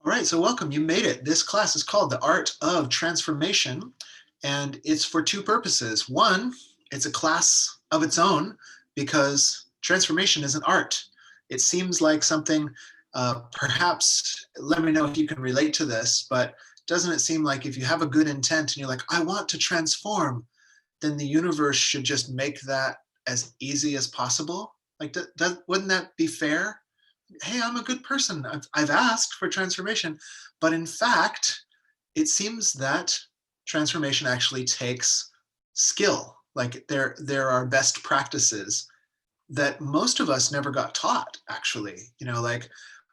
All right, so welcome, you made it. This class is called The Art of Transformation, and it's for two purposes. One, it's a class of its own because transformation is an art. It seems like something, perhaps, let me know if you can relate to this, but doesn't it seem like if you have a good intent and you're like, I want to transform, then the universe should just make that as easy as possible? Like, wouldn't that be fair? Hey, I'm a good person. I've asked for transformation. But in fact, it seems that transformation actually takes skill. Like there are best practices that most of us never got taught, actually. Like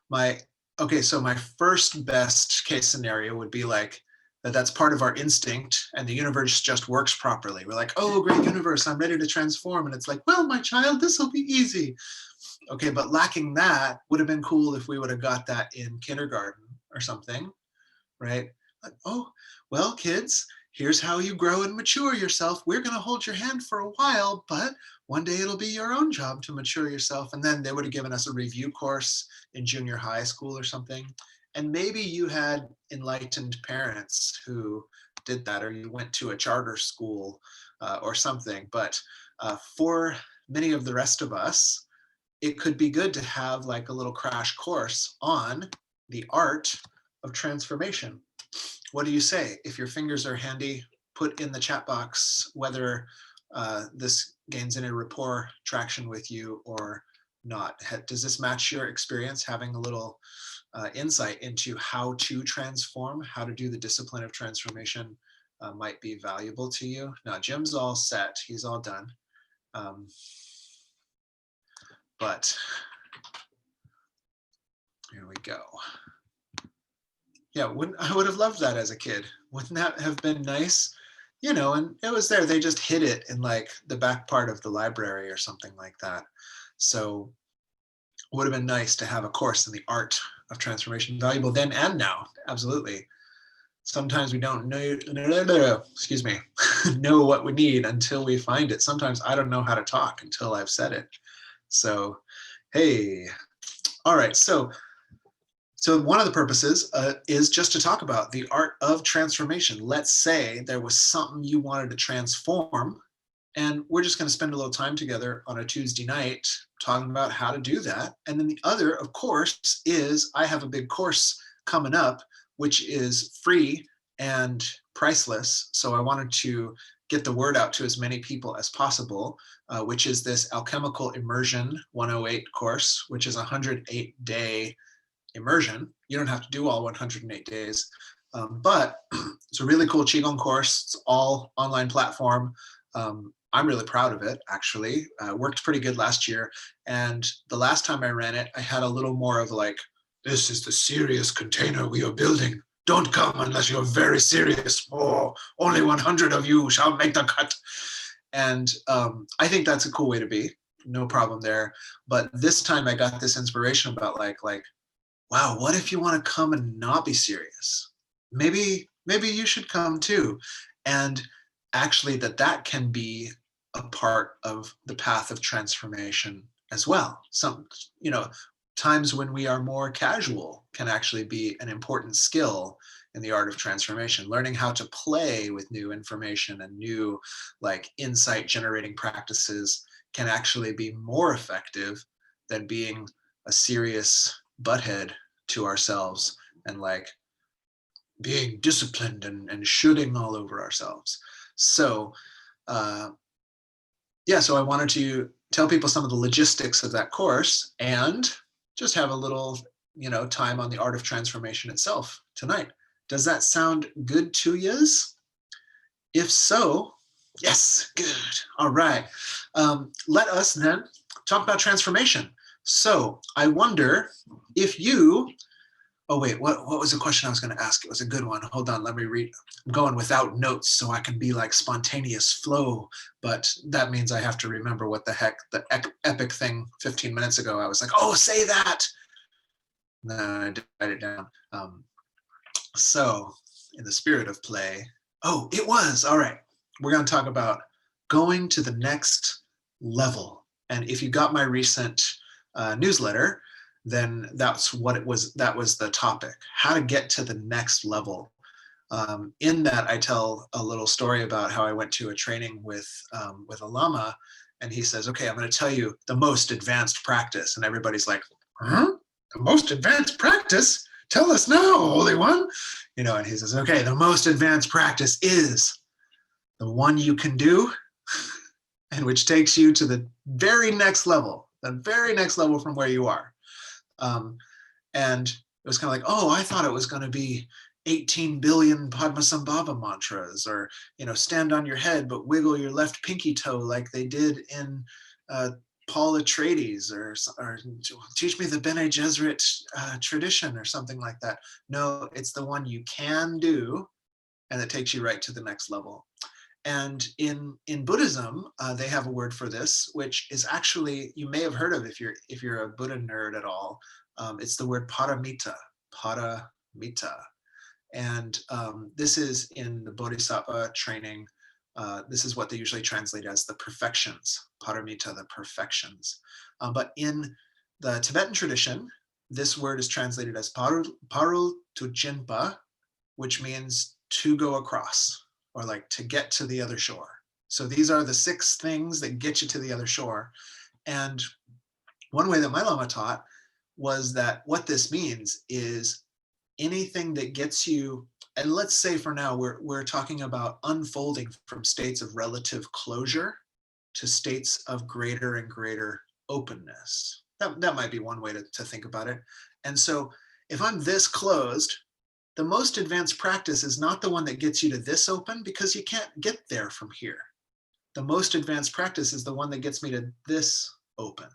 my, okay, so my first best case scenario would be like, that's part of our instinct and the universe just works properly. We're like, oh, great universe, I'm ready to transform. And it's like, well, my child, this will be easy. Okay, but lacking that would have been cool if we would have got that in kindergarten or something, right? Like, oh, well, kids, here's how you grow and mature yourself. We're going to hold your hand for a while, but one day it'll be your own job to mature yourself. And then they would have given us a review course in junior high school or something. And maybe you had enlightened parents who did that, or you went to a charter school or something. But for many of the rest of us, it could be good to have like a little crash course on the art of transformation. What do you say? If your fingers are handy, put in the chat box whether this gains any rapport traction with you or not. Does this match your experience, having a little insight into how to transform, how to do the discipline of transformation might be valuable to you? Now, Jim's all set. He's all done. But here we go. Yeah, I would have loved that as a kid. Wouldn't that have been nice? And it was there. They just hid it in like the back part of the library or something like that. So it would have been nice to have a course in the art of transformation, valuable then and now. Absolutely. Sometimes we don't know, excuse me, know what we need until we find it. Sometimes I don't know how to talk until I've said it. So, hey, all right. So one of the purposes is just to talk about the art of transformation. Let's say there was something you wanted to transform, and we're just going to spend a little time together on a Tuesday night talking about how to do that. And then the other, of course, is I have a big course coming up, which is free and priceless. So I wanted to get the word out to as many people as possible, which is this Alchemical Immersion 108 course, which is a 108-day immersion. You don't have to do all 108 days, but it's a really cool qigong course. It's all online platform. I'm really proud of it, actually. Worked pretty good last year. And the last time I ran it, I had a little more of like, this is the serious container we are building. Don't come unless you're very serious. Oh, only 100 of you shall make the cut. And I think that's a cool way to be. No problem there. But this time I got this inspiration about like, wow, what if you want to come and not be serious? Maybe you should come too. And actually that can be a part of the path of transformation as well. Some, times when we are more casual can actually be an important skill in the art of transformation. Learning how to play with new information and new like insight generating practices can actually be more effective than being a serious butthead to ourselves and like being disciplined and shooting all over ourselves. So so I wanted to tell people some of the logistics of that course and just have a little, time on the art of transformation itself tonight. Does that sound good to yous? If so, yes, good. All right. Let us then talk about transformation. So I wonder if you, oh wait, what was the question I was going to ask? It was a good one. Hold on, let me read. I'm going without notes so I can be like spontaneous flow, but that means I have to remember what the heck, the epic thing 15 minutes ago, I was like, oh, say that. No, I did write it down. So in the spirit of play, oh, it was, all right. We're going to talk about going to the next level. And if you got my recent newsletter, then that's what it was. That was the topic, how to get to the next level. In that, I tell a little story about how I went to a training with a lama, and he says, okay, I'm going to tell you the most advanced practice. And everybody's like, huh? The most advanced practice? Tell us now, Holy One. And he says, okay, the most advanced practice is the one you can do, and which takes you to the very next level from where you are. And it was kind of like, oh, I thought it was going to be 18 billion Padmasambhava mantras, or, stand on your head, but wiggle your left pinky toe like they did in Paul Atreides, or teach me the Bene Gesserit tradition, or something like that. No, it's the one you can do, and it takes you right to the next level. And in Buddhism, they have a word for this, which is actually, you may have heard of if you're a Buddha nerd at all. It's the word paramita, paramita. And this is in the Bodhisattva training. This is what they usually translate as the perfections, paramita, the perfections. But in the Tibetan tradition, this word is translated as parul tu jinpa, which means to go across, or like to get to the other shore. So these are the 6 things that get you to the other shore. And one way that my Lama taught was that what this means is anything that gets you, and let's say for now, we're talking about unfolding from states of relative closure to states of greater and greater openness. That might be one way to think about it. And so if I'm this closed, the most advanced practice is not the one that gets you to this open, because you can't get there from here. The most advanced practice is the one that gets me to this open.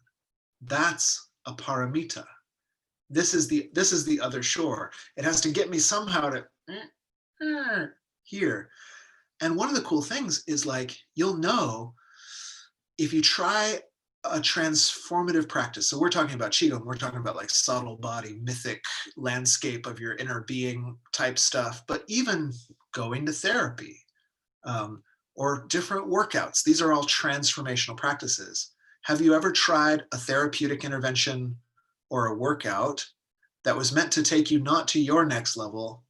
That's a paramita. This is the other shore. It has to get me somehow to here. And one of the cool things is, like, you'll know if you try a transformative practice. So we're talking about qigong, we're talking about like subtle body, mythic landscape of your inner being type stuff, but even going to therapy or different workouts, these are all transformational practices. Have you ever tried a therapeutic intervention or a workout that was meant to take you not to your next level,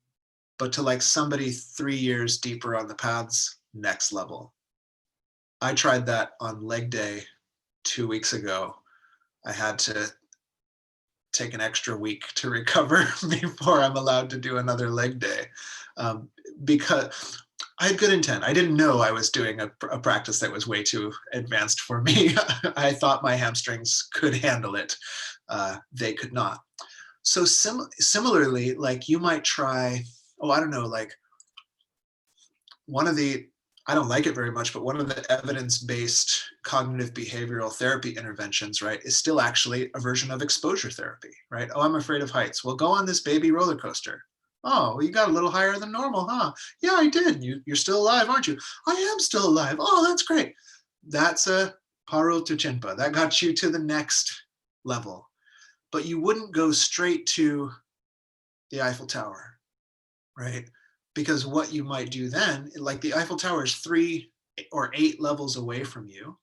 but to like somebody 3 years deeper on the path's next level? I tried that on leg day 2 weeks ago. I had to take an extra week to recover before I'm allowed to do another leg day, because I had good intent. I didn't know I was doing a practice that was way too advanced for me. I thought my hamstrings could handle it. They could not. So similarly, like you might try, I don't know, like I don't like it very much, but one of the evidence-based cognitive behavioral therapy interventions, right, is still actually a version of exposure therapy, right? Oh, I'm afraid of heights. Well, go on this baby roller coaster. Oh, well, you got a little higher than normal, huh? Yeah, I did. You're still alive, aren't you? I am still alive. Oh, that's great. That's a Parul tu Chinpa. That got you to the next level. But you wouldn't go straight to the Eiffel Tower, right? Because what you might do then, like the Eiffel Tower is 3 or 8 levels away from you.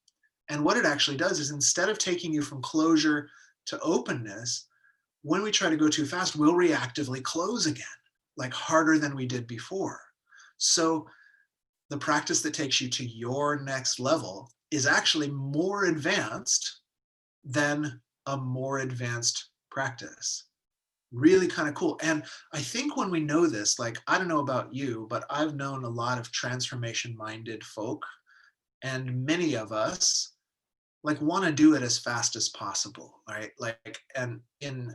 And what it actually does is, instead of taking you from closure to openness, when we try to go too fast, we'll reactively close again, like harder than we did before. So the practice that takes you to your next level is actually more advanced than a more advanced practice. Really kind of cool. And I think when we know this, like, I don't know about you, but I've known a lot of transformation-minded folk, and many of us like want to do it as fast as possible, right? Like, and in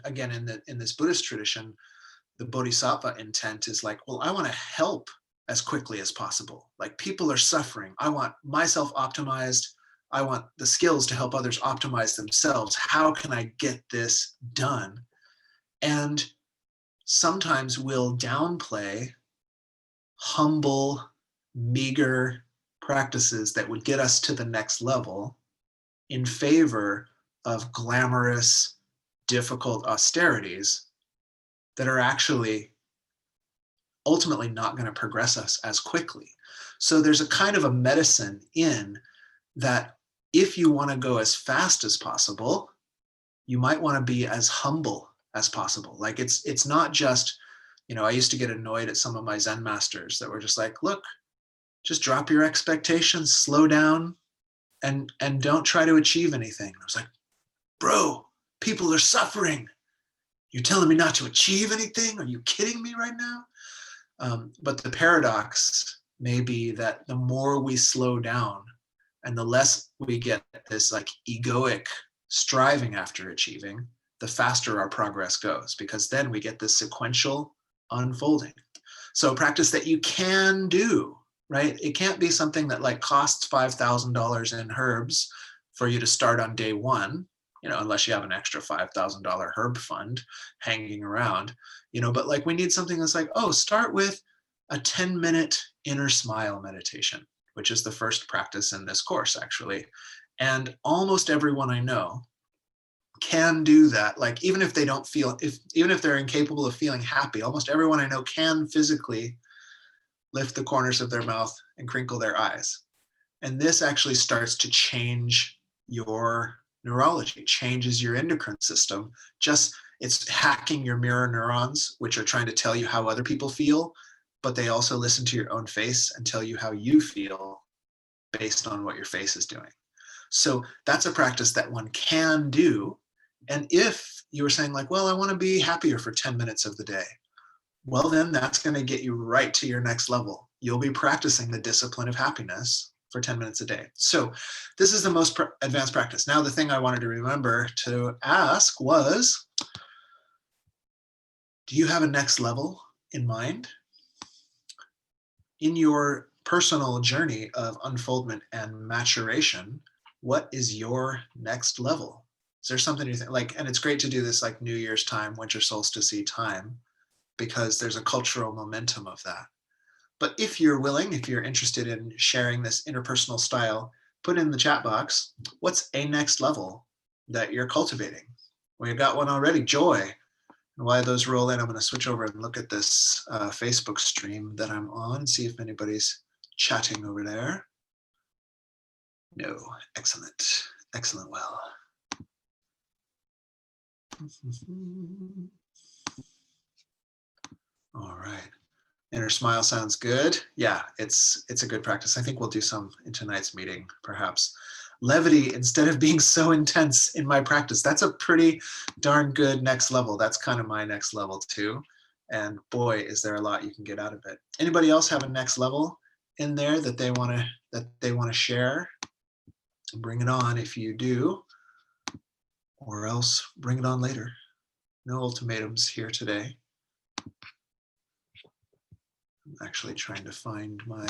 this Buddhist tradition, the bodhisattva intent is like, well, I want to help as quickly as possible. Like, people are suffering. I want myself optimized. I want the skills to help others optimize themselves. How can I get this done? And sometimes we'll downplay humble, meager practices that would get us to the next level in favor of glamorous, difficult austerities that are actually ultimately not going to progress us as quickly. So there's a kind of a medicine in that. If you want to go as fast as possible, you might want to be as humble as possible. Like it's not just, I used to get annoyed at some of my Zen masters that were just like, look, just drop your expectations, slow down, and don't try to achieve anything. And I was like, bro, people are suffering. You're telling me not to achieve anything? Are you kidding me right now? But the paradox may be that the more we slow down and the less we get this like egoic striving after achieving, the faster our progress goes, because then we get this sequential unfolding. So practice that you can do, right? It can't be something that like costs $5,000 in herbs for you to start on day one, unless you have an extra $5,000 herb fund hanging around, but like we need something that's like, oh, start with a 10-minute inner smile meditation, which is the first practice in this course, actually. And almost everyone I know can do that. Like, even if they don't feel, even if they're incapable of feeling happy, almost everyone I know can physically lift the corners of their mouth and crinkle their eyes. And this actually starts to change your neurology, changes your endocrine system. It's hacking your mirror neurons, which are trying to tell you how other people feel, but they also listen to your own face and tell you how you feel based on what your face is doing. So that's a practice that one can do. And if you were saying like, well, I want to be happier for 10 minutes of the day, well, then that's going to get you right to your next level. You'll be practicing the discipline of happiness for 10 minutes a day. So this is the most advanced practice. Now, the thing I wanted to remember to ask was, do you have a next level in mind? In your personal journey of unfoldment and maturation, what is your next level? Is there something you think like, and it's great to do this like New Year's time, winter solstice time, because there's a cultural momentum of that. But if you're willing, if you're interested in sharing this interpersonal style, put in the chat box, what's a next level that you're cultivating? Well, you got one already, joy. And while those roll in, I'm going to switch over and look at this Facebook stream that I'm on and see if anybody's chatting over there. No, excellent, excellent, well. All right. Inner smile sounds good. Yeah, it's a good practice. I think we'll do some in tonight's meeting, perhaps. Levity, instead of being so intense in my practice, that's a pretty darn good next level. That's kind of my next level too. And boy, is there a lot you can get out of it. Anybody else have a next level in there that they want to share? Bring it on if you do, or else bring it on later. No ultimatums here today. I'm actually trying to find my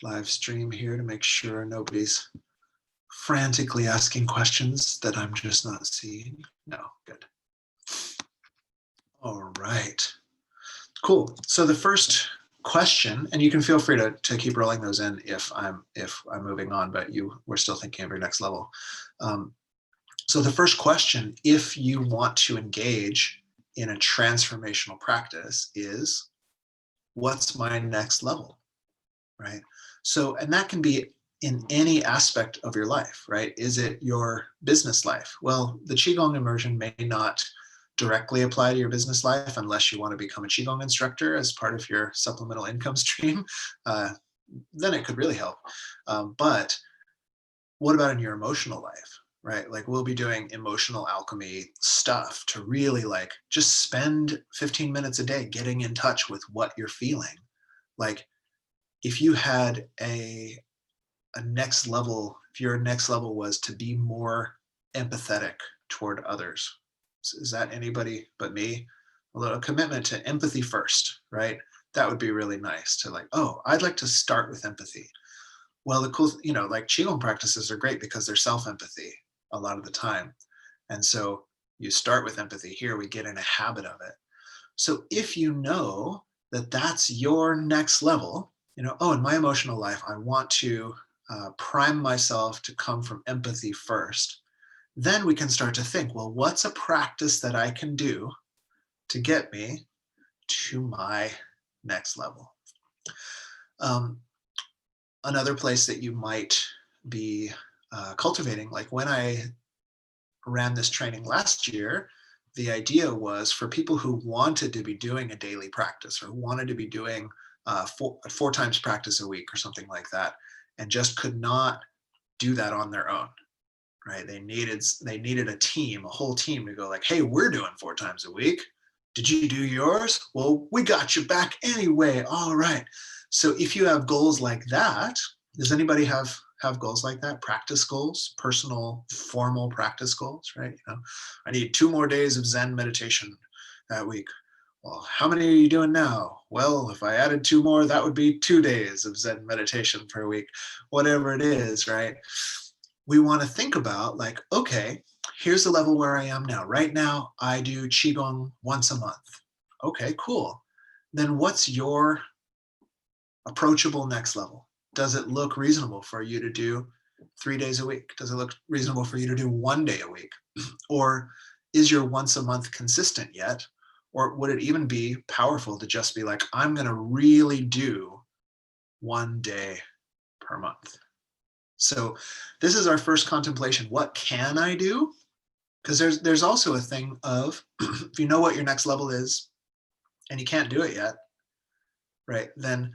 live stream here to make sure nobody's frantically asking questions that I'm just not seeing. No, good. All right, cool. So the first question, and you can feel free to keep rolling those in if I'm moving on, but we're still thinking of your next level. So the first question, if you want to engage in a transformational practice, is, what's my next level, right? So, and that can be in any aspect of your life, right? Is it your business life? Well, the qigong immersion may not directly apply to your business life unless you want to become a qigong instructor as part of your supplemental income stream. Then it could really help. But what about in your emotional life, right? Like, we'll be doing emotional alchemy stuff to really like just spend 15 minutes a day getting in touch with what you're feeling. Like, if you had a next level, if your next level was to be more empathetic toward others, is that anybody but me? A commitment to empathy first, right? That would be really nice to like, oh, I'd like to start with empathy. Well, the cool, like qigong practices are great because they're self-empathy a lot of the time. And so you start with empathy. Here we get in a habit of it. So if you know that that's your next level, oh, in my emotional life, I want to prime myself to come from empathy first. Then we can start to think, well, what's a practice that I can do to get me to my next level? Another place that you might be cultivating, like when I ran this training last year, the idea was for people who wanted to be doing a daily practice or wanted to be doing four times practice a week or something like that, and just could not do that on their own, right? They needed a team, a whole team to go like, hey, we're doing 4 times a week. Did you do yours? Well, we got you back anyway. All right. So if you have goals like that, does anybody have goals like that? Practice goals, personal, formal practice goals, right? You know, I need 2 more days of Zen meditation that week. Well, how many are you doing now? Well, if I added 2 more, that would be 2 days of Zen meditation per week, whatever it is, right? We want to think about like, okay, here's the level where I am now. Right now, I do qigong once a month. Okay, cool. Then what's your approachable next level? Does it look reasonable for you to do 3 days a week? Does it look reasonable for you to do 1 day a week? Or is your once a month consistent yet? Or would it even be powerful to just be like, I'm going to really do 1 day per month? So this is our first contemplation. What can I do? Because there's also a thing of, if you know what your next level is and you can't do it yet, right, then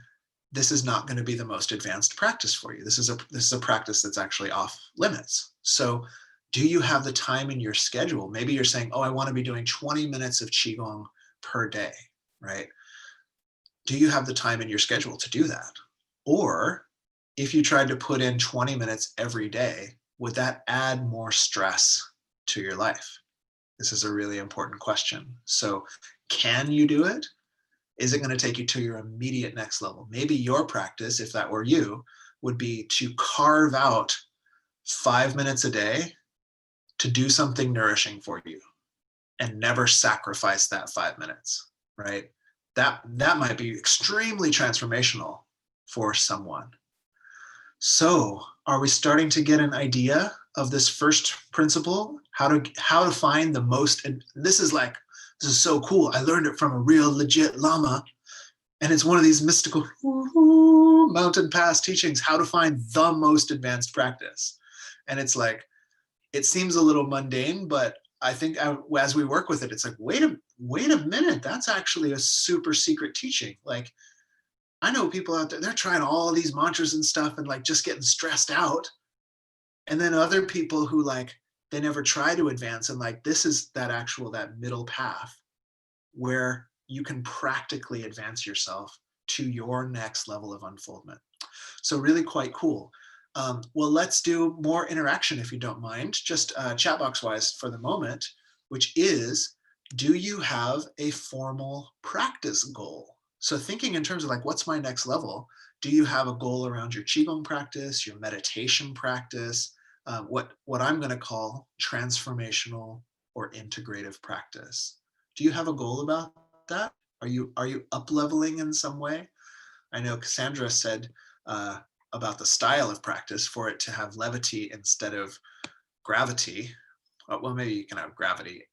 this is not going to be the most advanced practice for you. This is a practice that's actually off limits. So do you have the time in your schedule? Maybe you're saying, oh, I want to be doing 20 minutes of qigong per day, right? Do you have the time in your schedule to do that? Or if you tried to put in 20 minutes every day, would that add more stress to your life? This is a really important question. So can you do it? Is it going to take you to your immediate next level? Maybe your practice, if that were you, would be to carve out 5 minutes a day to do something nourishing for you and never sacrifice that 5 minutes, right? That might be extremely transformational for someone. So are we starting to get an idea of this first principle? How to find the most, this is so cool. I learned it from a real legit Lama. And it's one of these mystical mountain pass teachings, how to find the most advanced practice. And it's like, it seems a little mundane, but I think as we work with it, it's like, wait a minute, that's actually a super secret teaching. Like, I know people out there, they're trying all these mantras and stuff and like just getting stressed out. And then other people who like, they never try to advance. And like, this is that middle path where you can practically advance yourself to your next level of unfoldment. So really quite cool. Well, let's do more interaction if you don't mind, just chat box wise for the moment, which is, do you have a formal practice goal? So thinking in terms of like, what's my next level? Do you have a goal around your qigong practice, your meditation practice, what I'm going to call transformational or integrative practice? Do you have a goal about that? Are you up leveling in some way? I know Cassandra said about the style of practice for it to have levity instead of gravity. Well, maybe you can have gravity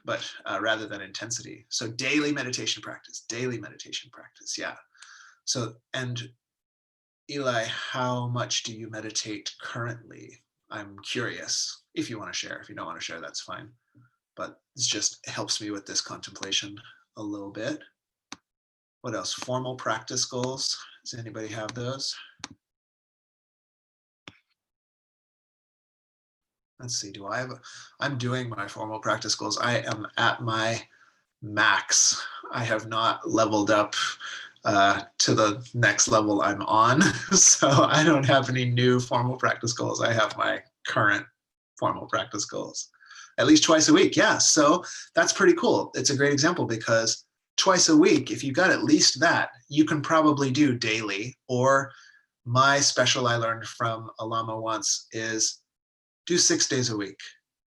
but rather than intensity. So daily meditation practice, yeah. So, and Eli, how much do you meditate currently? I'm curious. If you want to share, if you don't want to share, that's fine. But it helps me with this contemplation a little bit. What else? Formal practice goals. Does anybody have those? Let's see, I'm doing my formal practice goals. I am at my max. I have not leveled up to the next level I'm on. So I don't have any new formal practice goals. I have my current formal practice goals. At least twice a week, yeah. So that's pretty cool. It's a great example because twice a week, if you got at least that, you can probably do daily. Or my special I learned from a Lama once is do 6 days a week.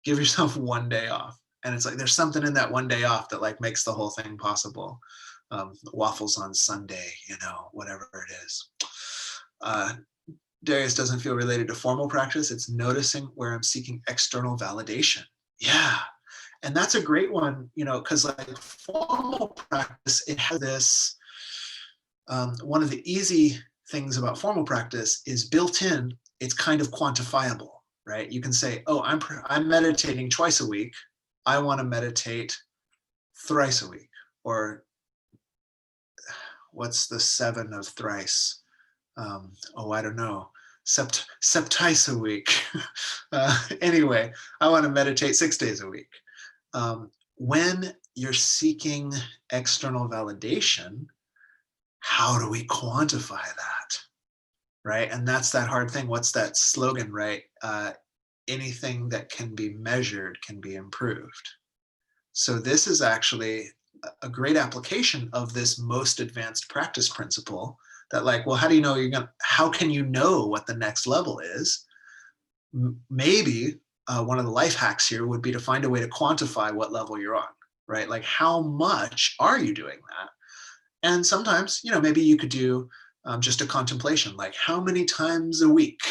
Give yourself 1 day off. And it's like, there's something in that 1 day off that like makes the whole thing possible. Waffles on Sunday, whatever it is. Darius doesn't feel related to formal practice. It's noticing where I'm seeking external validation. Yeah. And that's a great one, because like formal practice, it has this, one of the easy things about formal practice is built in, it's kind of quantifiable, right? You can say, oh, I'm meditating twice a week. I want to meditate thrice a week. Or what's the 7 of thrice? Oh, I don't know. Septice a week. Anyway, I want to meditate 6 days a week. When you're seeking external validation, how do we quantify that? Right? And that's that hard thing. What's that slogan, right? Anything that can be measured can be improved. So this is actually a great application of this most advanced practice principle that, like, well, how do you know how can you know what the next level is? Maybe one of the life hacks here would be to find a way to quantify what level you're on, right? Like, how much are you doing that? And sometimes, maybe you could do just a contemplation, like, how many times a week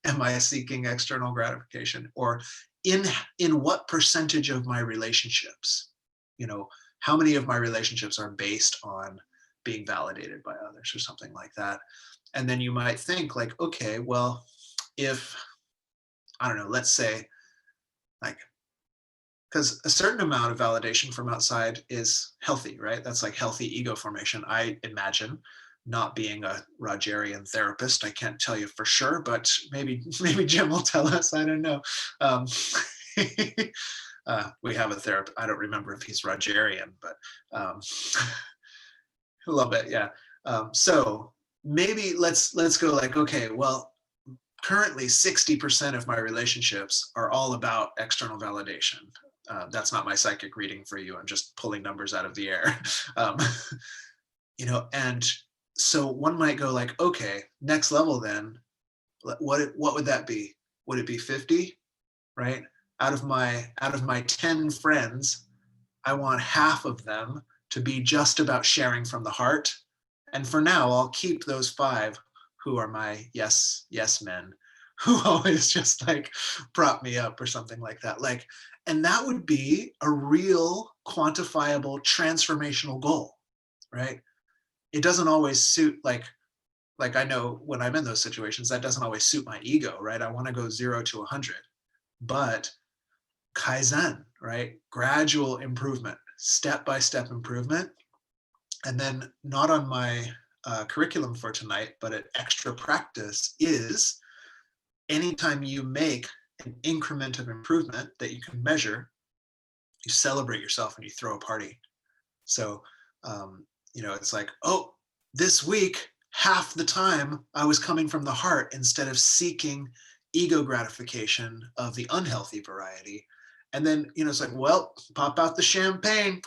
am I seeking external gratification? Or in what percentage of my relationships, how many of my relationships are based on being validated by others or something like that? And then you might think, like, okay, well, if, I don't know, let's say, like, because a certain amount of validation from outside is healthy, right? That's like healthy ego formation, I imagine. Not being a Rogerian therapist, I can't tell you for sure, but maybe Jim will tell us. I don't know. We have a therapist. I don't remember if he's Rogerian, but a little bit, yeah. So maybe let's go like, okay, well, currently 60% of my relationships are all about external validation. That's not my psychic reading for you. I'm just pulling numbers out of the air. And so one might go like, okay, next level then, what would that be? Would it be 50, right? Out of my 10 friends, I want half of them to be just about sharing from the heart. And for now, I'll keep those 5 who are my yes men, who always just like prop me up or something like that. Like, and that would be a real quantifiable transformational goal, right? It doesn't always suit, like I know when I'm in those situations, that doesn't always suit my ego, right? I want to go 0 to 100, but Kaizen, right? Gradual improvement, step-by-step improvement. And then not on my curriculum for tonight, but an extra practice is anytime you make an increment of improvement that you can measure, you celebrate yourself and you throw a party. So, it's like, oh, this week, half the time I was coming from the heart instead of seeking ego gratification of the unhealthy variety. And then, it's like, well, pop out the champagne.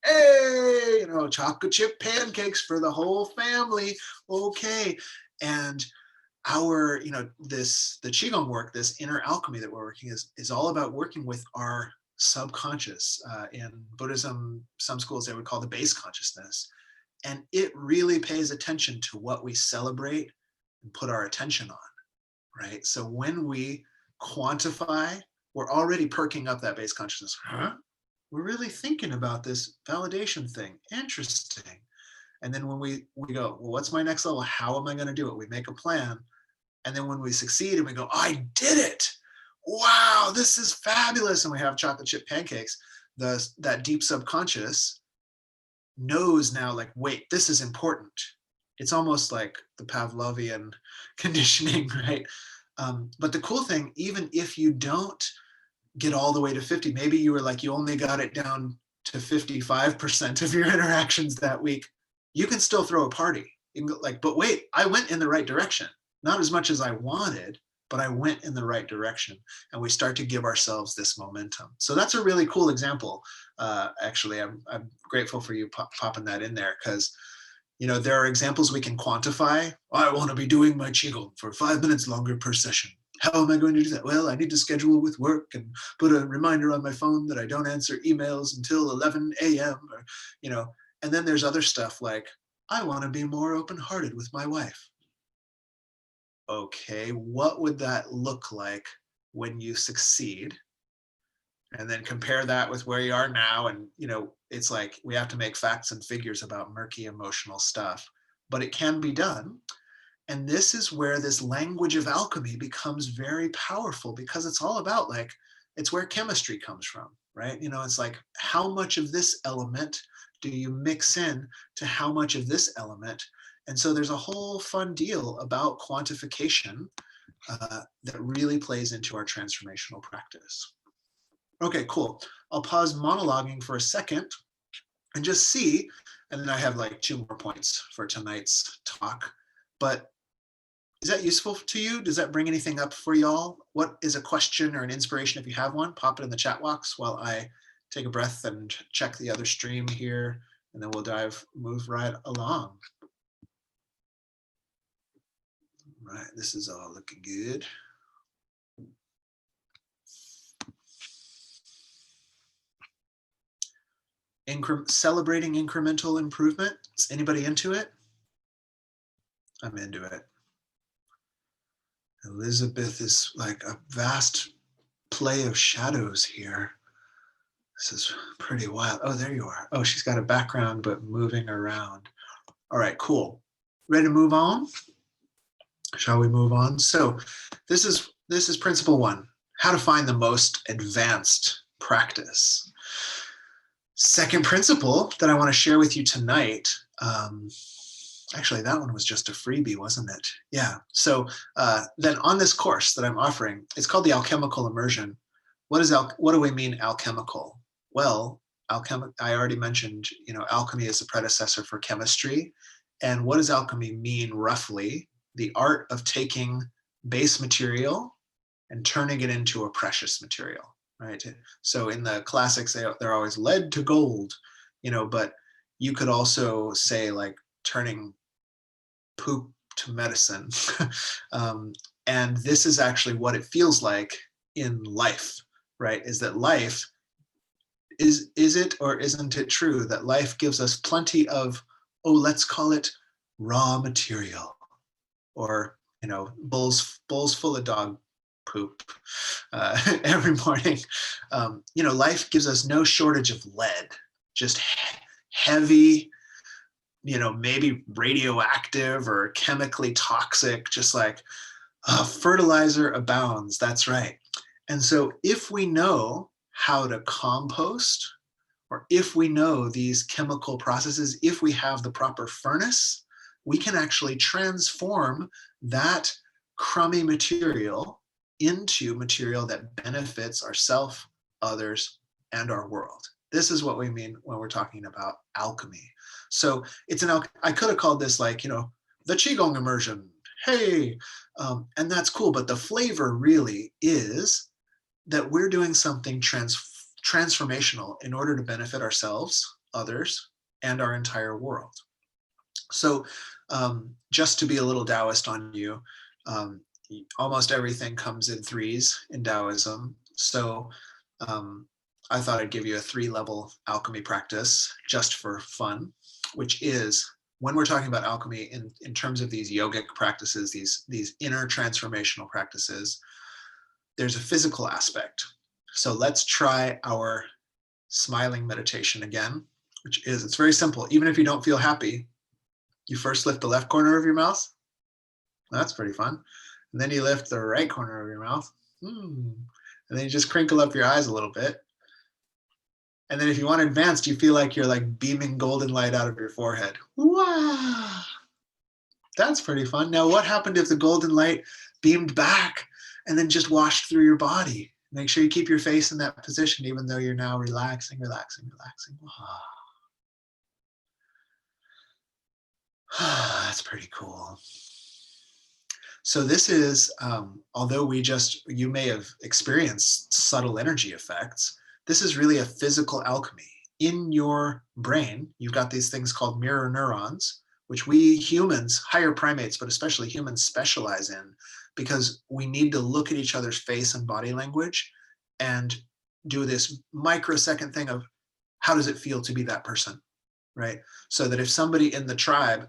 Hey, chocolate chip pancakes for the whole family. Okay. And our, the qigong work, this inner alchemy that we're working is all about working with our subconscious. In Buddhism, some schools they would call the base consciousness. And it really pays attention to what we celebrate and put our attention on, right? So when we quantify, we're already perking up that base consciousness. Huh? We're really thinking about this validation thing. Interesting. And then when we go, well, what's my next level? How am I going to do it? We make a plan. And then when we succeed and we go, I did it. Wow, this is fabulous. And we have chocolate chip pancakes. That deep subconscious knows now, like, wait, this is important. It's almost like the Pavlovian conditioning, right? But the cool thing, even if you don't get all the way to 50, maybe you were like, you only got it down to 55% of your interactions that week, you can still throw a party. You can go like, but wait, I went in the right direction. Not as much as I wanted, but I went in the right direction. And we start to give ourselves this momentum. So that's a really cool example. Actually, I'm grateful for you popping that in there, because there are examples we can quantify. I want to be doing my qigong for 5 minutes longer per session. How am I going to do that? Well, I need to schedule with work and put a reminder on my phone that I don't answer emails until 11 a.m. Or, and then there's other stuff like, I want to be more open-hearted with my wife. Okay, what would that look like when you succeed? And then compare that with where you are now. And, it's like we have to make facts and figures about murky emotional stuff, but it can be done. And this is where this language of alchemy becomes very powerful, because it's all about like, it's where chemistry comes from, right? You know, it's like, how much of this element do you mix in to how much of this element? And so there's a whole fun deal about quantification that really plays into our transformational practice. Okay, cool. I'll pause monologuing for a second and just see, and then I have like 2 more points for tonight's talk. But is that useful to you? Does that bring anything up for y'all? What is a question or an inspiration? If you have one, pop it in the chat box while I take a breath and check the other stream here, and then we'll move right along. Right, this is all looking good. Celebrating incremental improvement. Is anybody into it? I'm into it. Elizabeth is like a vast play of shadows here. This is pretty wild. Oh, there you are. Oh, she's got a background, but moving around. All right, cool. Ready to move on? Shall we move on? So this is principle 1, how to find the most advanced practice. Second principle that I want to share with you tonight, actually that one was just a freebie, wasn't it? Yeah, so then on this course that I'm offering, it's called the Alchemical Immersion. What do we mean alchemical? Well, I already mentioned, you know, alchemy is the predecessor for chemistry. And what does alchemy mean roughly? The art of taking base material and turning it into a precious material, right? So in the classics, they're always lead to gold, you know, but you could also say like turning poop to medicine. And this is actually what it feels like in life, right? Is that life, is it or isn't it true that life gives us plenty of, oh, let's call it raw material, or, you know, bowls full of dog poop every morning. You know, life gives us no shortage of lead, just heavy, you know, maybe radioactive or chemically toxic, just like fertilizer abounds. That's right. And so if we know how to compost, or if we know these chemical processes, if we have the proper furnace, we can actually transform that crummy material into material that benefits ourselves, others, and our world. This is what we mean when we're talking about alchemy. So it's I could have called this like, you know, the qigong immersion. Hey, and that's cool. But the flavor really is that we're doing something transformational in order to benefit ourselves, others, and our entire world. So just to be a little Taoist on you, almost everything comes in 3s in Taoism. So I thought I'd give you a 3-level alchemy practice just for fun, which is, when we're talking about alchemy in terms of these yogic practices, these inner transformational practices, there's a physical aspect. So let's try our smiling meditation again, which is, it's very simple. Even if you don't feel happy, you first lift the left corner of your mouth. That's pretty fun. And then you lift the right corner of your mouth. And then you just crinkle up your eyes a little bit. And then if you want advanced, you feel like you're like beaming golden light out of your forehead. Wow. That's pretty fun. Now, what happened if the golden light beamed back and then just washed through your body? Make sure you keep your face in that position, even though you're now relaxing, relaxing, relaxing. Wow. That's pretty cool. So this is, although you may have experienced subtle energy effects, this is really a physical alchemy. In your brain, you've got these things called mirror neurons, which we humans, higher primates, but especially humans, specialize in, because we need to look at each other's face and body language and do this microsecond thing of, how does it feel to be that person, right? So that if somebody in the tribe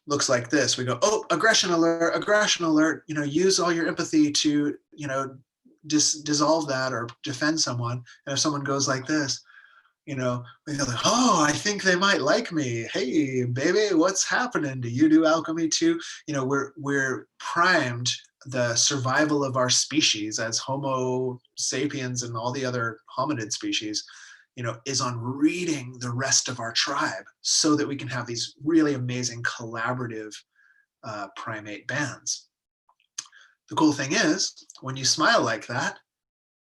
looks like this, we go, oh, aggression alert, you know, use all your empathy to, you know, dissolve that or defend someone. And if someone goes like this, You know, we go like, oh, I think they might like me. Hey, baby, what's happening? Do you do alchemy too? You know, we're primed. The survival of our species as Homo sapiens and all the other hominid species, you know, is on reading the rest of our tribe so that we can have these really amazing collaborative primate bands. The cool thing is, when you smile like that,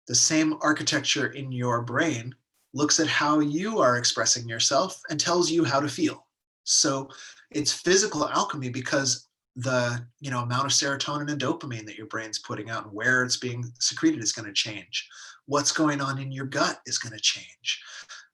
the same architecture in your brain looks at how you are expressing yourself and tells you how to feel. So it's physical alchemy because the amount of serotonin and dopamine that your brain's putting out and where it's being secreted is going to change. What's going on in your gut is going to change.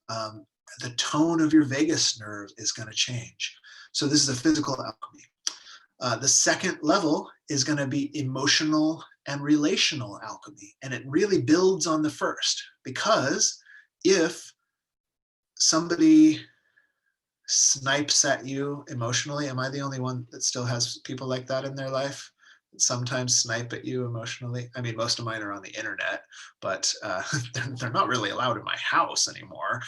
The tone of your vagus nerve is going to change. So this is a physical alchemy. The second level is going to be emotional and relational alchemy. And it really builds on the first, because if somebody snipes at you emotionally, am I the only one that still has people like that in their life? Sometimes snipe at you emotionally. I mean, most of mine are on the internet, but they're not really allowed in my house anymore.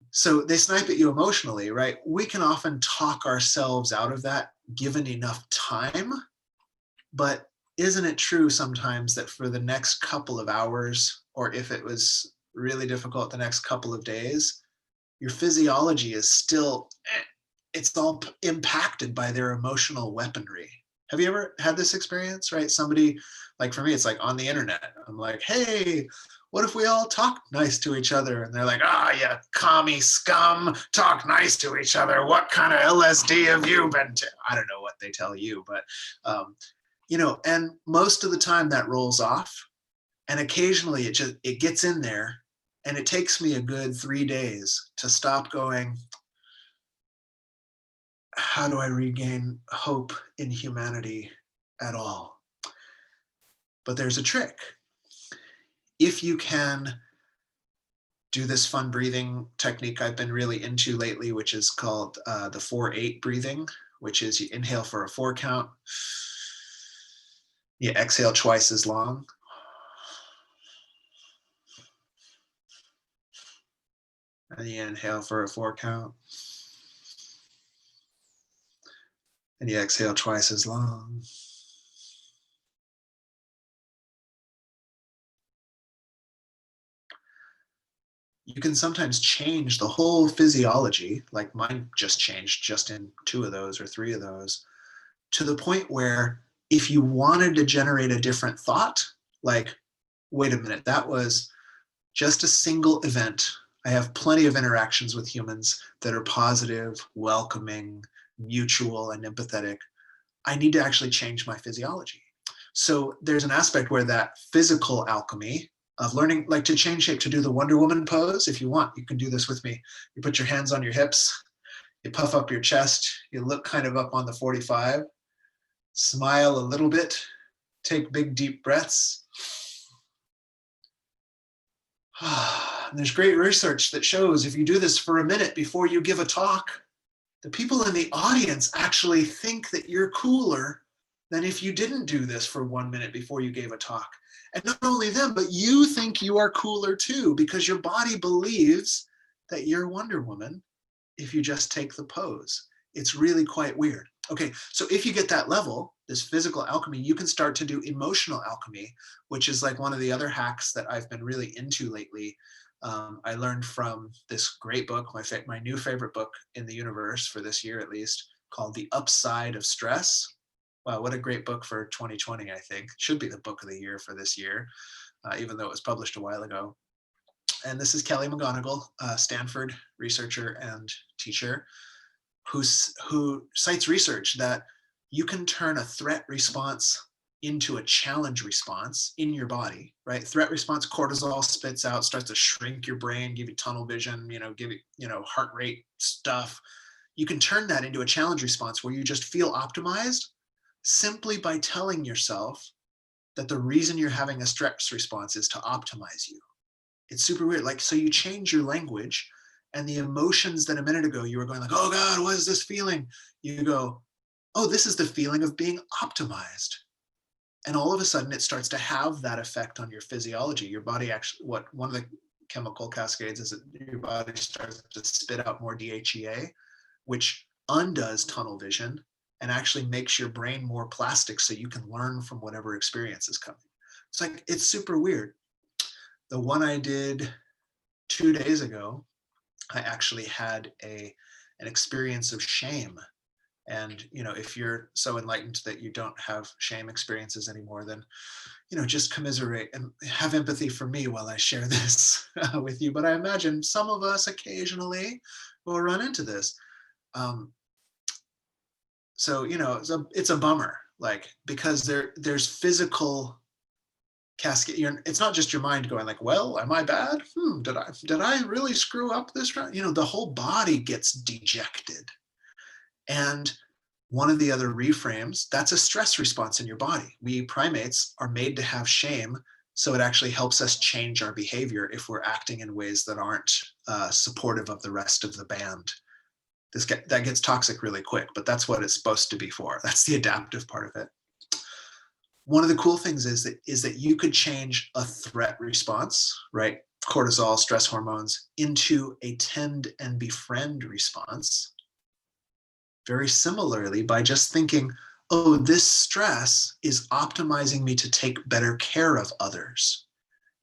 So they snipe at you emotionally, right? We can often talk ourselves out of that given enough time. But isn't it true sometimes that for the next couple of hours, or if it was really difficult, the next couple of days, your physiology is still, it's all impacted by their emotional weaponry. Have you ever had this experience, right? Somebody, like for me, it's like on the internet. I'm like, hey, what if we all talk nice to each other? And they're like, ah, you commie scum, talk nice to each other. What kind of LSD have you been to? I don't know what they tell you, but, and most of the time that rolls off. And occasionally it gets in there, and it takes me a good 3 days to stop going, how do I regain hope in humanity at all? But there's a trick. If you can do this fun breathing technique I've been really into lately, which is called the 4-8 breathing, which is you inhale for a 4 count, you exhale twice as long, and you inhale for a 4 count, and you exhale twice as long. You can sometimes change the whole physiology, like mine just changed just in 2 of those or 3 of those, to the point where if you wanted to generate a different thought, like, wait a minute, that was just a single event. I have plenty of interactions with humans that are positive, welcoming, mutual, and empathetic. I need to actually change my physiology. So there's an aspect where that physical alchemy of learning, like to change shape, to do the Wonder Woman pose. If you want, you can do this with me. You put your hands on your hips, you puff up your chest, you look kind of up on the 45, smile a little bit, take big deep breaths. And there's great research that shows if you do this for a minute before you give a talk, the people in the audience actually think that you're cooler than if you didn't do this for 1 minute before you gave a talk. And not only them, but you think you are cooler too, because your body believes that you're Wonder Woman if you just take the pose. It's really quite weird. Okay, so if you get that level, this physical alchemy, you can start to do emotional alchemy, which is like one of the other hacks that I've been really into lately. I learned from this great book, my new favorite book in the universe for this year at least, called The Upside of Stress. Wow, what a great book for 2020, I think. Should be the book of the year for this year, even though it was published a while ago. And this is Kelly McGonigal, a Stanford researcher and teacher, who cites research that you can turn a threat response into a challenge response in your body, right? Threat response, cortisol spits out, starts to shrink your brain, give you tunnel vision, give you, heart rate stuff. You can turn that into a challenge response where you just feel optimized simply by telling yourself that the reason you're having a stress response is to optimize you. It's super weird. Like, so you change your language, and the emotions that a minute ago you were going like, oh God, what is this feeling? You go, oh, this is the feeling of being optimized. And all of a sudden it starts to have that effect on your physiology. Your body actually, one of the chemical cascades as your body starts to spit out more DHEA, which undoes tunnel vision and actually makes your brain more plastic so you can learn from whatever experience is coming. It's like, it's super weird. The one I did 2 days ago, I actually had an experience of shame. And, if you're so enlightened that you don't have shame experiences anymore, then, just commiserate and have empathy for me while I share this with you. But I imagine some of us occasionally will run into this. So, it's a bummer, like, because there's physical cascade. It's not just your mind going like, well, am I bad? Did I really screw up this round? The whole body gets dejected. And one of the other reframes, that's a stress response in your body. We primates are made to have shame, so it actually helps us change our behavior if we're acting in ways that aren't supportive of the rest of the band. That gets toxic really quick, but that's what it's supposed to be for. That's the adaptive part of it. One of the cool things is that you could change a threat response, right? Cortisol, stress hormones, into a tend and befriend response. Very similarly, by just thinking, oh, this stress is optimizing me to take better care of others.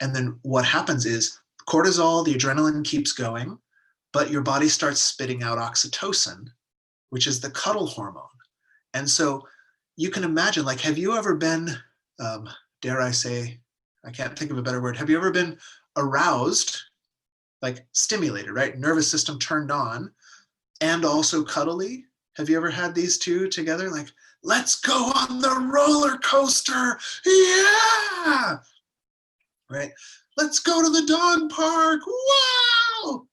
And then what happens is cortisol, the adrenaline keeps going, but your body starts spitting out oxytocin, which is the cuddle hormone. And so you can imagine, like, have you ever been, dare I say, I can't think of a better word. Have you ever been aroused, like stimulated, right? Nervous system turned on, and also cuddly? Have you ever had these two together? Like, let's go on the roller coaster. Yeah. Right? Let's go to the dog park. Wow.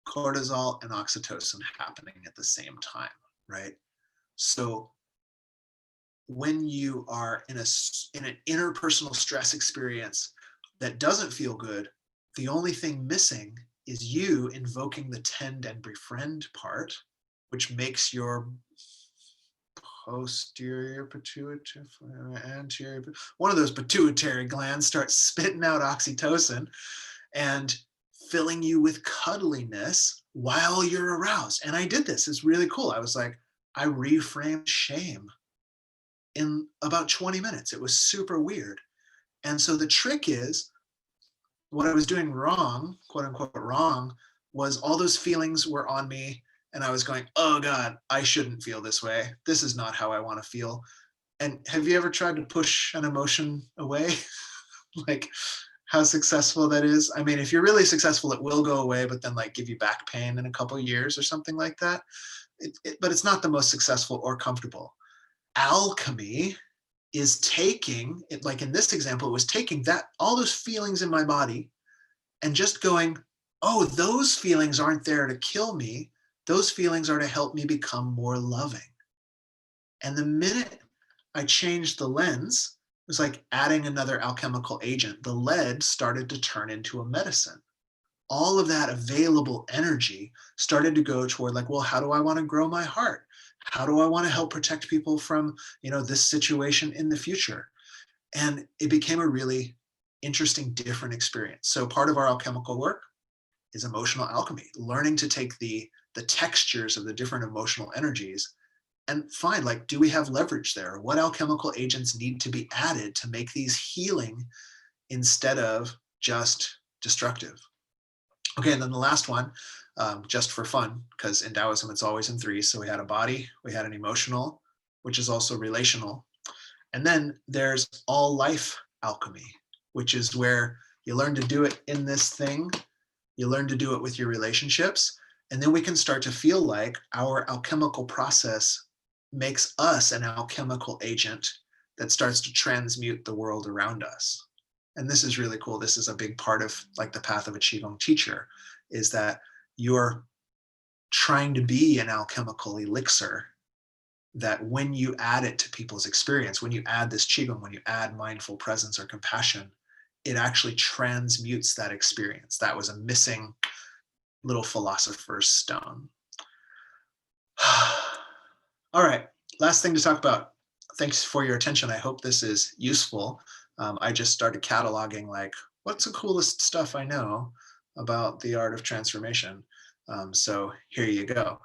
Cortisol and oxytocin happening at the same time, right? So when you are in an interpersonal stress experience that doesn't feel good, the only thing missing is you invoking the tend and befriend part, which makes your posterior pituitary, anterior, one of those pituitary glands start spitting out oxytocin and filling you with cuddliness while you're aroused. And I did this. It's really cool. I was like, I reframed shame in about 20 minutes. It was super weird. And so the trick is, what I was doing wrong, quote unquote wrong, was all those feelings were on me. And I was going, oh God, I shouldn't feel this way. This is not how I want to feel. And have you ever tried to push an emotion away? Like, how successful that is? I mean, if you're really successful, it will go away, but then like give you back pain in a couple of years or something like that. But it's not the most successful or comfortable. Alchemy is taking it, like in this example, it was taking that, all those feelings in my body and just going, oh, those feelings aren't there to kill me. Those feelings are to help me become more loving. And the minute I changed the lens, it was like adding another alchemical agent. The lead started to turn into a medicine. All of that available energy started to go toward like, well, how do I want to grow my heart? How do I want to help protect people from, this situation in the future? And it became a really interesting, different experience. So part of our alchemical work is emotional alchemy, learning to take the textures of the different emotional energies and find, like, do we have leverage there? What alchemical agents need to be added to make these healing instead of just destructive? Okay, and then the last one, just for fun, because in Taoism it's always in threes. So we had a body, we had an emotional, which is also relational. And then there's all life alchemy, which is where you learn to do it in this thing, you learn to do it with your relationships, and then we can start to feel like our alchemical process makes us an alchemical agent that starts to transmute the world around us. And this is really cool. This is a big part of like the path of a qigong teacher, is that you're trying to be an alchemical elixir that when you add it to people's experience, when you add this qigong, when you add mindful presence or compassion, it actually transmutes that experience. That was a missing little philosopher's stone. All right, last thing to talk about. Thanks for your attention. I hope this is useful. I just started cataloging like, what's the coolest stuff I know? about the art of transformation. So here you go.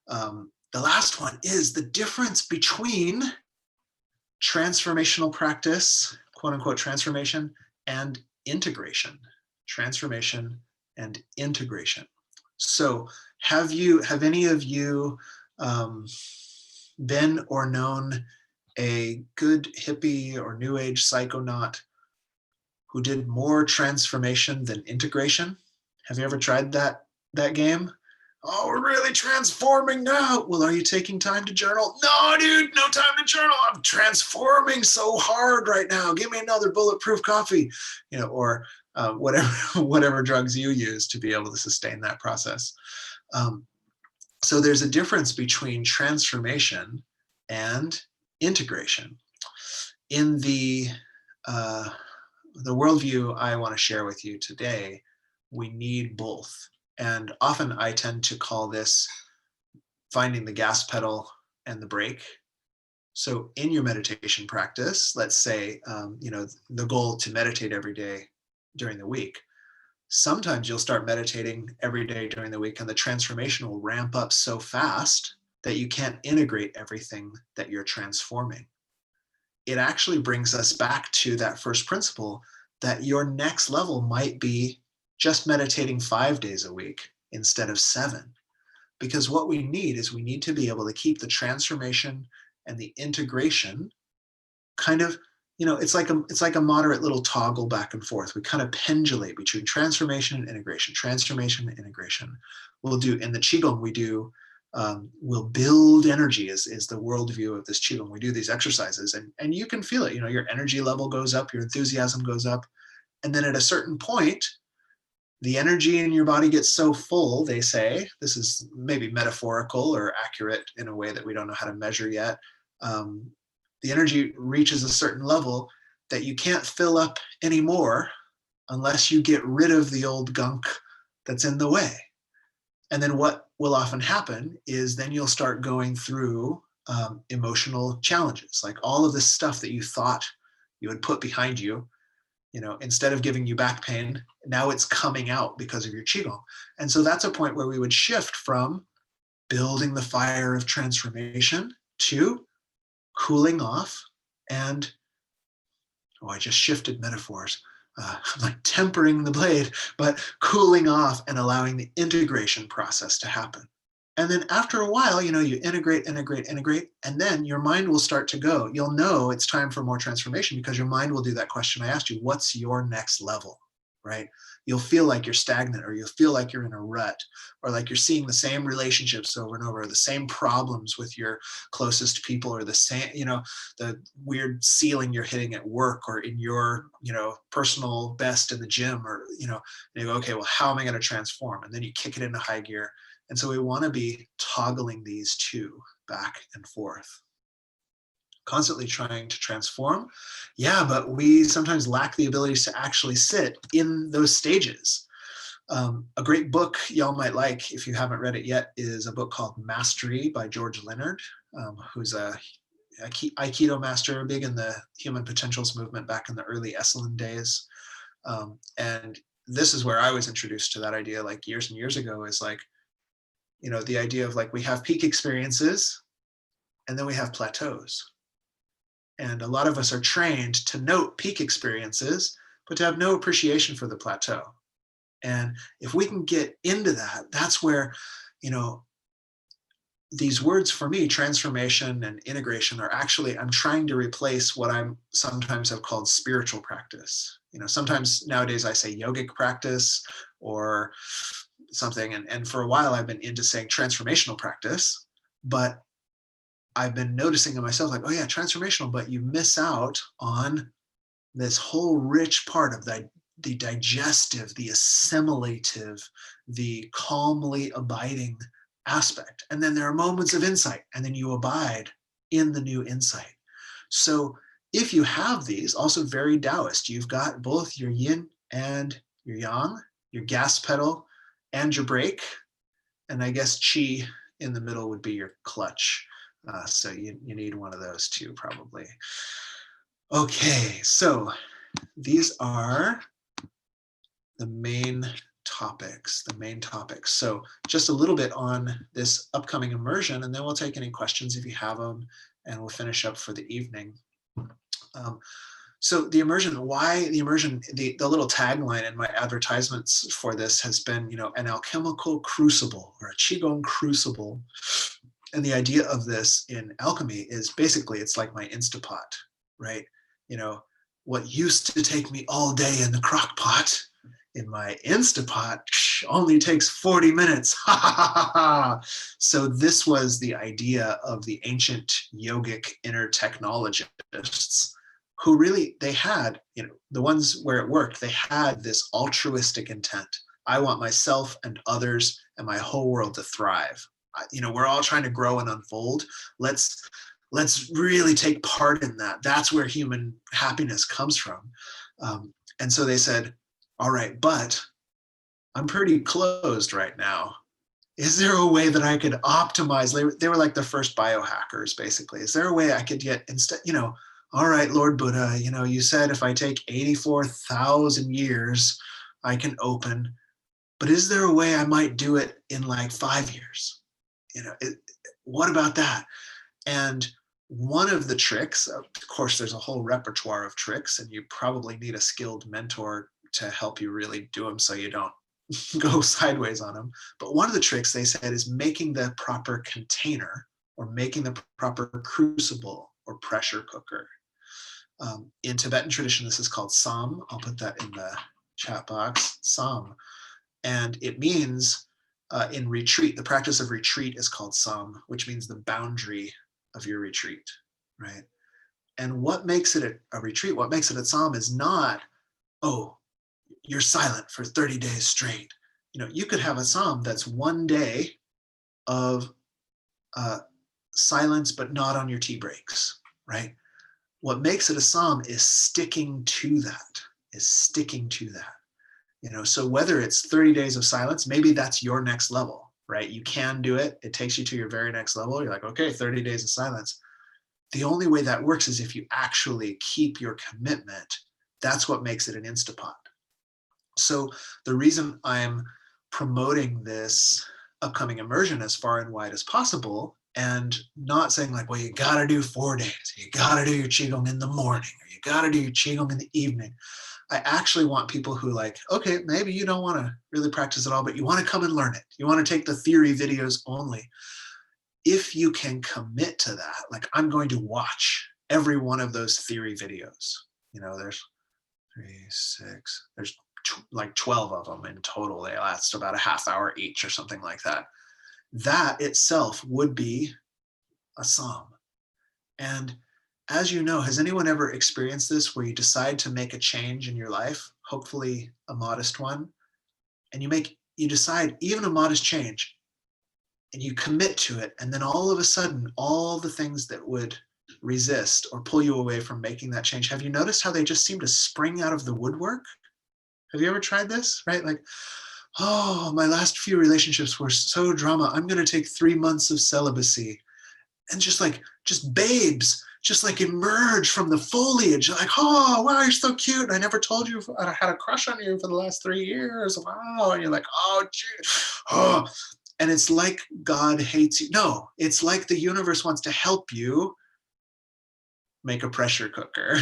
The last one is the difference between transformational practice, quote unquote transformation, and integration. Transformation and integration. So have any of you been or known a good hippie or new age psychonaut who did more transformation than integration? Have you ever tried that game? Oh, we're really transforming now. Well, are you taking time to journal? No, dude, no time to journal. I'm transforming so hard right now. Give me another bulletproof coffee, or whatever drugs you use to be able to sustain that process. So there's a difference between transformation and integration. In the worldview I want to share with you today, we need both. And often I tend to call this finding the gas pedal and the brake. So in your meditation practice, let's say, the goal to meditate every day during the week. Sometimes you'll start meditating every day during the week and the transformation will ramp up so fast that you can't integrate everything that you're transforming. It actually brings us back to that first principle that your next level might be just meditating 5 days a week instead of 7. Because what we need to be able to keep the transformation and the integration kind of, it's like a moderate little toggle back and forth. We kind of pendulate between transformation and integration, transformation and integration. We'll do, in the qigong, we'll build energy is the worldview of this qigong. We do these exercises and you can feel it, your energy level goes up, your enthusiasm goes up. And then at a certain point, the energy in your body gets so full, they say, this is maybe metaphorical or accurate in a way that we don't know how to measure yet. The energy reaches a certain level that you can't fill up anymore unless you get rid of the old gunk that's in the way. And then what will often happen is then you'll start going through emotional challenges, like all of this stuff that you thought you had put behind you, instead of giving you back pain, now it's coming out because of your qigong. And so that's a point where we would shift from building the fire of transformation to cooling off and, I just shifted metaphors. I'm like tempering the blade, but cooling off and allowing the integration process to happen. And then after a while, you integrate, and then your mind will start to go. You'll know it's time for more transformation because your mind will do that question I asked you, what's your next level, right? You'll feel like you're stagnant, or you'll feel like you're in a rut, or like you're seeing the same relationships over and over, or the same problems with your closest people, or the same, the weird ceiling you're hitting at work or in your, personal best in the gym, or, and you go, okay, well, how am I going to transform? And then you kick it into high gear. And so we want to be toggling these two back and forth, constantly trying to transform. Yeah, but we sometimes lack the abilities to actually sit in those stages. A great book y'all might like, if you haven't read it yet, is a book called Mastery by George Leonard, who's a Aikido master, big in the human potentials movement back in the early Esalen days. And this is where I was introduced to that idea, like years and years ago, is like, the idea of like, we have peak experiences and then we have plateaus. And a lot of us are trained to note peak experiences, but to have no appreciation for the plateau. And if we can get into that, that's where, these words for me, transformation and integration, are actually, I'm trying to replace what I'm sometimes have called spiritual practice. Sometimes nowadays I say yogic practice or something. And for a while I've been into saying transformational practice, but I've been noticing in myself, like, oh yeah, transformational, but you miss out on this whole rich part of the digestive, the assimilative, the calmly abiding aspect. And then there are moments of insight, and then you abide in the new insight. So if you have these, also very Taoist, you've got both your yin and your yang, your gas pedal and your brake. And I guess qi in the middle would be your clutch. So you need one of those two, probably. Okay, so these are the main topics, the main topics. So just a little bit on this upcoming immersion, and then we'll take any questions if you have them, and we'll finish up for the evening. So the immersion, why the immersion, the little tagline in my advertisements for this has been, an alchemical crucible or a qigong crucible. And the idea of this in alchemy is basically it's like my Instapot, right? What used to take me all day in the crock pot, in my Instapot only takes 40 minutes. So this was the idea of the ancient yogic inner technologists who really, they had, the ones where it worked, they had this altruistic intent. I want myself and others and my whole world to thrive. We're all trying to grow and unfold. Let's really take part in that. That's where human happiness comes from. And so they said, all right, but I'm pretty closed right now. Is there a way that I could optimize? They were like the first biohackers, basically. Is there a way I could get instead, all right, Lord Buddha, you said if I take 84,000 years, I can open, but is there a way I might do it in like 5 years? What about that? And one of the tricks, of course, there's a whole repertoire of tricks, and you probably need a skilled mentor to help you really do them so you don't go sideways on them. But one of the tricks they said is making the proper container or making the proper crucible or pressure cooker. In Tibetan tradition, this is called Sam. I'll put that in the chat box, Sam. And it means in retreat, the practice of retreat is called Sam, which means the boundary of your retreat, right? And what makes it a retreat, what makes it a Sam is not, oh, you're silent for 30 days straight. You could have a Sam that's 1 day of silence, but not on your tea breaks, right? What makes it a Sam is sticking to that, So whether it's 30 days of silence, maybe that's your next level, right? You can do it. It takes you to your very next level. You're like, okay, 30 days of silence. The only way that works is if you actually keep your commitment. That's what makes it an Instapot. So the reason I'm promoting this upcoming immersion as far and wide as possible, and not saying like, well, you got to do 4 days. You got to do your qigong in the morning, or you got to do your qigong in the evening. I actually want people who like, okay, maybe you don't want to really practice at all, but you want to come and learn it. You want to take the theory videos only. If you can commit to that, like I'm going to watch every one of those theory videos. There's 3, 6, there's like 12 of them in total. They last about a half hour each or something like that. That itself would be a Sam. And as you know, has anyone ever experienced this where you decide to make a change in your life, hopefully a modest one, and you decide even a modest change and you commit to it, and then all of a sudden, all the things that would resist or pull you away from making that change, have you noticed how they just seem to spring out of the woodwork? Have you ever tried this, right? Like, oh, my last few relationships were so drama. I'm going to take 3 months of celibacy. And just babes, just like emerge from the foliage. Like, oh, wow, you're so cute. I never told you I had a crush on you for the last 3 years. Wow. And you're like, oh, gee. Oh. And it's like God hates you. No, it's like the universe wants to help you make a pressure cooker.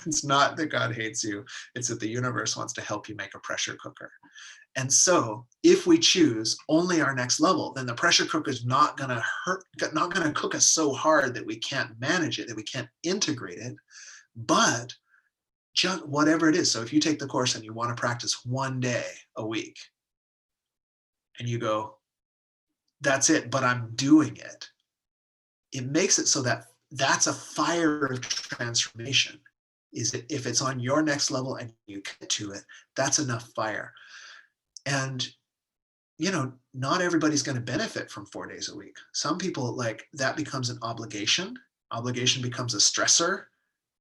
It's not that God hates you. It's that the universe wants to help you make a pressure cooker. And so if we choose only our next level, then the pressure cooker is not going to cook us so hard that we can't manage it, that we can't integrate it. But just whatever it is. So if you take the course and you want to practice 1 day a week and you go, that's it, but I'm doing it. It makes it so that that's a fire of transformation. Is that if it's on your next level and you get to it, that's enough fire. And, not everybody's going to benefit from 4 days a week. Some people, like, that becomes an obligation. Obligation becomes a stressor.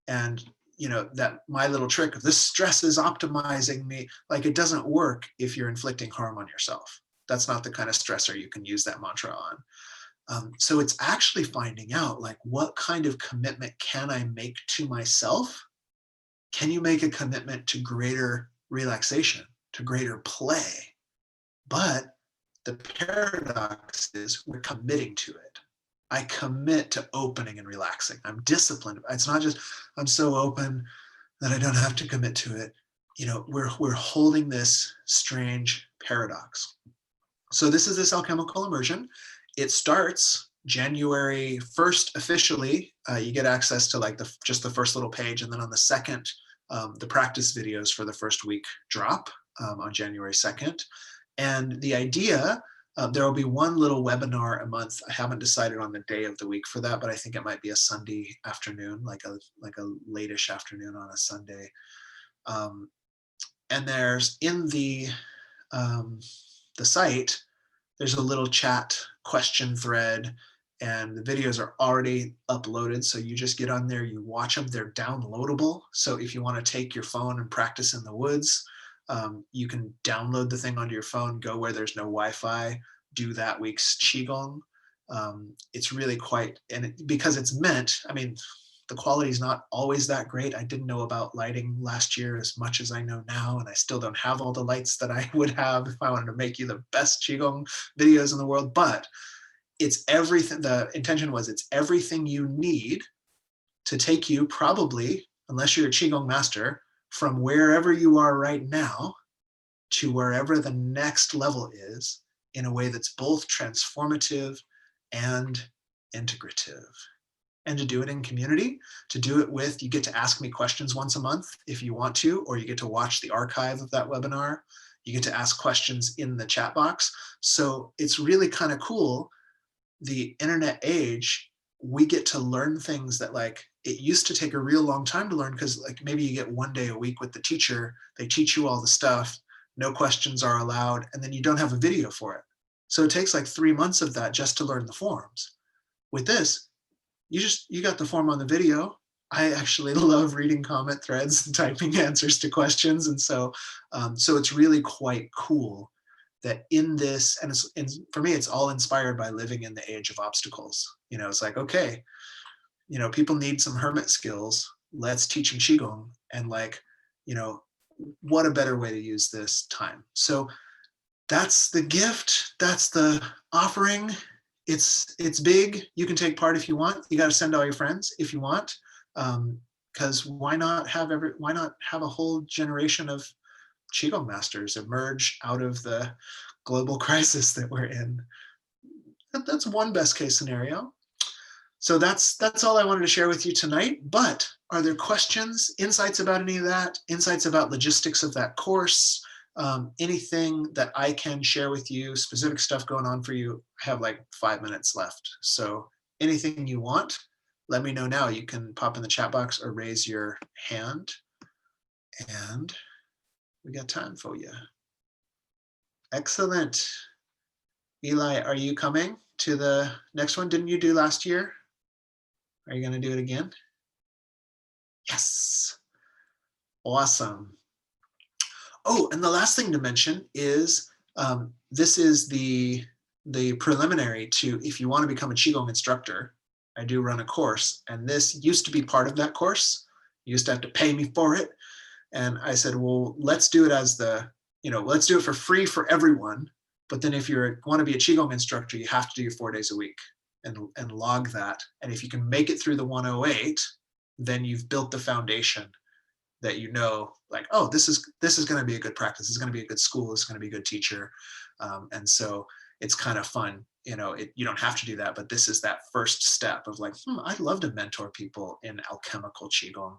And, that my little trick of this stress is optimizing me, like, it doesn't work if you're inflicting harm on yourself. That's not the kind of stressor you can use that mantra on. So it's actually finding out, like, what kind of commitment can I make to myself? Can you make a commitment to greater relaxation? to greater play. But the paradox is we're committing to it. I commit to opening and relaxing. I'm disciplined. It's not just I'm so open that I don't have to commit to it. You know, we're holding this strange paradox. So this is this alchemical immersion. It starts January 1st officially. You get access to like just the first little page, and then on the 2nd, the practice videos for the first week drop on January 2nd. And the idea, there will be one little webinar a month. I haven't decided on the day of the week for that, but I think it might be a Sunday afternoon, like a late-ish afternoon on a Sunday. And there's in the site, there's a little chat question thread, and the videos are already uploaded. So you just get on there, you watch them, they're downloadable. So if you want to take your phone and practice in the woods, you can download the thing onto your phone, go where there's no Wi-Fi, do that week's qigong. It's really quite, and because it's meant, I mean, the quality is not always that great. I didn't know about lighting last year as much as I know now, and I still don't have all the lights that I would have if I wanted to make you the best qigong videos in the world, but it's everything. The intention was it's everything you need to take you, probably, unless you're a qigong master, from wherever you are right now to wherever the next level is, in a way that's both transformative and integrative. And to do it in community, to do it with, you get to ask me questions once a month if you want to, or you get to watch the archive of that webinar. You get to ask questions in the chat box. So it's really kind of cool. The internet age, we get to learn things that, like, it used to take a real long time to learn, because like maybe you get one day a week with the teacher, they teach you all the stuff, no questions are allowed, and then you don't have a video for it. So it takes like 3 months of that just to learn the forms. With this, you got the form on the video. I actually love reading comment threads and typing answers to questions, and so it's really quite cool that in this, and for me, it's all inspired by living in the age of obstacles. You know, it's like, okay, you know, people need some hermit skills. Let's teach them qigong, and like, you know, what a better way to use this time. So that's the gift. That's the offering. It's big. You can take part if you want. You got to send all your friends if you want, because why not have a whole generation of qigong masters emerge out of the global crisis that we're in? That's one best case scenario. So that's all I wanted to share with you tonight. But are there questions, insights about any of that, insights about logistics of that course, anything that I can share with you, specific stuff going on for you? I have like 5 minutes left. So anything you want, let me know now. You can pop in the chat box or raise your hand, and we got time for you. Excellent. Eli, are you coming to the next one? Didn't you do last year? Are you going to do it again? Yes. Awesome. Oh, and the last thing to mention is this is the preliminary to, if you want to become a qigong instructor, I do run a course, and this used to be part of that course. You used to have to pay me for it. And I said, well, let's do it as let's do it for free for everyone. But then if you want to be a qigong instructor, you have to do your 4 days a week and log that. And if you can make it through the 108, then you've built the foundation that you know, like, oh, this is going to be a good practice. This is going to be a good school. This is going to be a good teacher. And so it's kind of fun. You know, you don't have to do that, but this is that first step of like, I'd love to mentor people in alchemical qigong.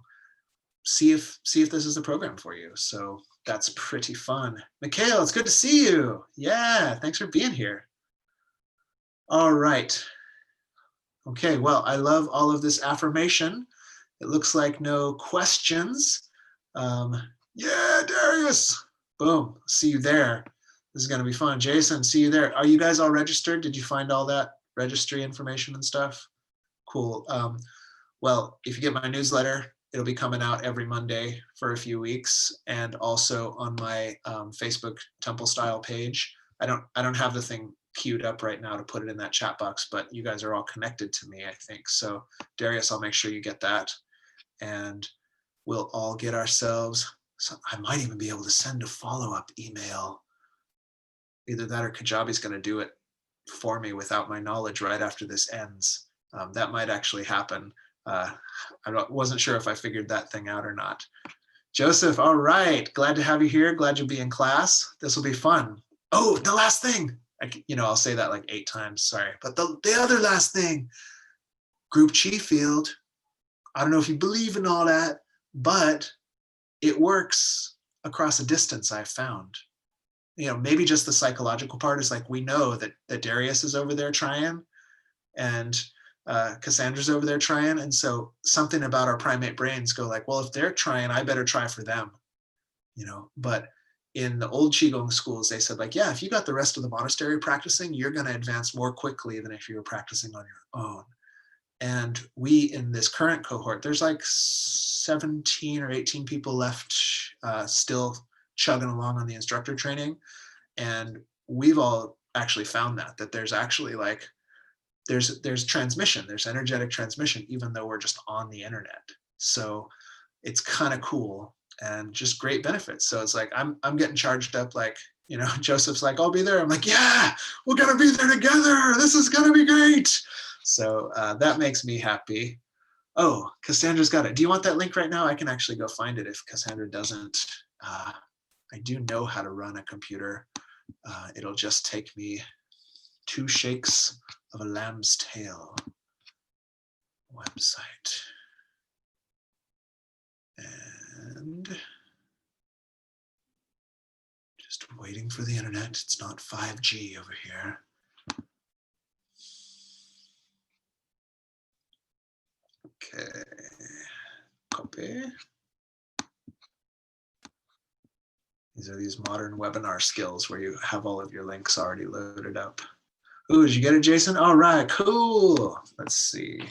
See if this is the program for you. So that's pretty fun. Mikhail, it's good to see you. Yeah, thanks for being here. All right. Okay, well, I love all of this affirmation. It looks like no questions. Yeah, Darius. Boom, see you there. This is gonna be fun. Jason, see you there. Are you guys all registered? Did you find all that registry information and stuff? Cool. Well, if you get my newsletter, it'll be coming out every Monday for a few weeks, and also on my Facebook Temple Style page. I don't have the thing queued up right now to put it in that chat box, but you guys are all connected to me, I think. So Darius, I'll make sure you get that, and we'll all get ourselves So I might even be able to send a follow-up email. Either that or Kajabi's going to do it for me without my knowledge right after this ends. That might actually happen. I wasn't sure if I figured that thing out or not. Joseph, all right. Glad to have you here. Glad you'll be in class. This will be fun. Oh, the last thing. I'll say that like 8 times, sorry. But the other last thing, group chi field. I don't know if you believe in all that, but it works across a distance, I've found. Maybe just the psychological part is like, we know that Darius is over there trying, and Cassandra's over there trying. And so something about our primate brains go like, well, if they're trying, I better try for them, but in the old qigong schools, they said like, yeah, if you got the rest of the monastery practicing, you're going to advance more quickly than if you were practicing on your own. And we, in this current cohort, there's like 17 or 18 people left still chugging along on the instructor training. And we've all actually found that there's actually like, there's transmission, there's energetic transmission, even though we're just on the internet. So it's kind of cool and just great benefits. So it's like, I'm getting charged up, like, Joseph's like, I'll be there. I'm like, yeah, we're going to be there together. This is going to be great. So that makes me happy. Oh, Cassandra's got it. Do you want that link right now? I can actually go find it if Cassandra doesn't. I do know how to run a computer. It'll just take me 2 shakes of a lamb's tail. Website. And just waiting for the internet. It's not 5G over here. Okay, copy. These are these modern webinar skills where you have all of your links already loaded up. Ooh, did you get it, Jason? All right, cool. Let's see.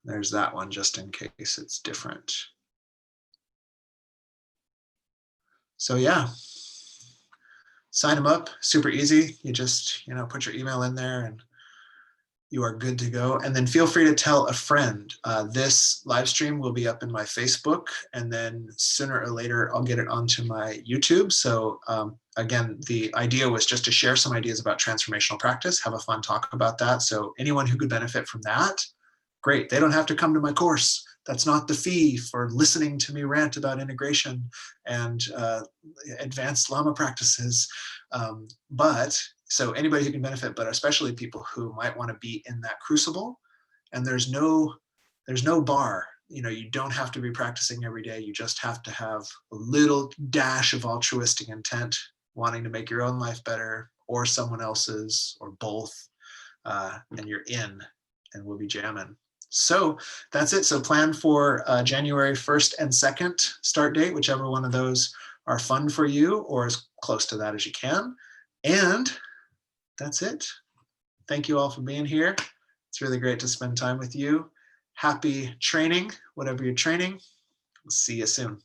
There's that one, just in case it's different. So yeah, sign them up, super easy. You just, put your email in there and you are good to go. And then feel free to tell a friend. This live stream will be up in my Facebook, and then sooner or later, I'll get it onto my YouTube. So again, the idea was just to share some ideas about transformational practice, have a fun talk about that. So anyone who could benefit from that, great. They don't have to come to my course. That's not the fee for listening to me rant about integration and advanced Lama practices. So anybody who can benefit, but especially people who might want to be in that crucible. And there's no bar. You don't have to be practicing every day. You just have to have a little dash of altruistic intent, wanting to make your own life better, or someone else's, or both. And you're in, and we'll be jamming. So that's it. So plan for January 1st and 2nd start date, whichever one of those are fun for you, or as close to that as you can. And that's it. Thank you all for being here. It's really great to spend time with you. Happy training, whatever you're training. We'll see you soon.